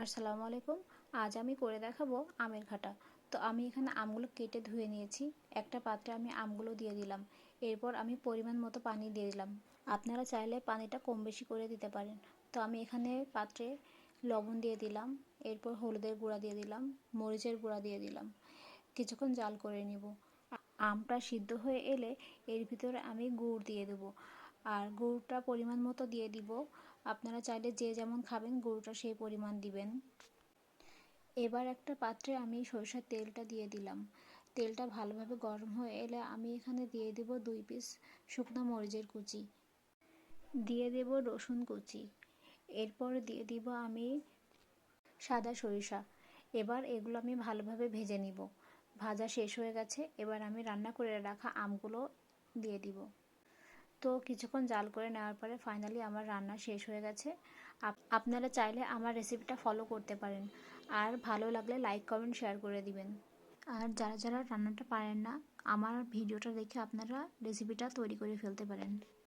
আসসালামু আলাইকুম। আজ আমি করে দেখাবো আমের খাটা। তো আমি এখানে আমগুলো কেটে ধুয়ে নিয়েছি। একটা পাত্রে আমি আমগুলো দিয়ে দিলাম। এরপর আমি পরিমাণ মতো পানি দিয়ে দিলাম। আপনারা চাইলে পানিটা কম বেশি করে দিতে পারেন। তো আমি এখানে পাত্রে লবণ দিয়ে দিলাম, এরপর হলুদের গুঁড়া দিয়ে দিলাম, মরিচের গুঁড়া দিয়ে দিলাম। কিছুক্ষণ জাল করে নিব। আমটা সিদ্ধ হয়ে এলে এর ভিতরে আমি গুড় দিয়ে দেবো। আর গুড়টা পরিমাণ মতো দিয়ে দিব। আপনারা চাইলে যে যেমন খাবেন গুড়টা সেই পরিমাণ দিবেন। এবার একটা পাত্রে আমি সরিষার তেলটা দিয়ে দিলাম। তেলটা ভালোভাবে গরম হয়ে এলে আমি এখানে দিয়ে দেব 2 পিস শুকনো মরিচের কুচি, দিয়ে দেব রসুন কুচি, এরপর দিয়ে দিব আমি সাদা সরিষা। এবার এগুলো আমি ভালোভাবে ভেজে নিব। ভাজা শেষ হয়ে গেছে, এবার আমি রান্না করে রাখা আমগুলো দিয়ে দিব। তো কিছুক্ষণ জাল করে নেওয়ার পরে ফাইনালি আমার রান্না শেষ হয়ে গেছে। আপনারা চাইলে আমার রেসিপিটা ফলো করতে পারেন। আর ভালো লাগলে লাইক কমেন্ট শেয়ার করে দিবেন। আর যারা যারা রান্নাটা পারেন না, আমার ভিডিওটা দেখে আপনারা রেসিপিটা তৈরি করে ফেলতে পারেন।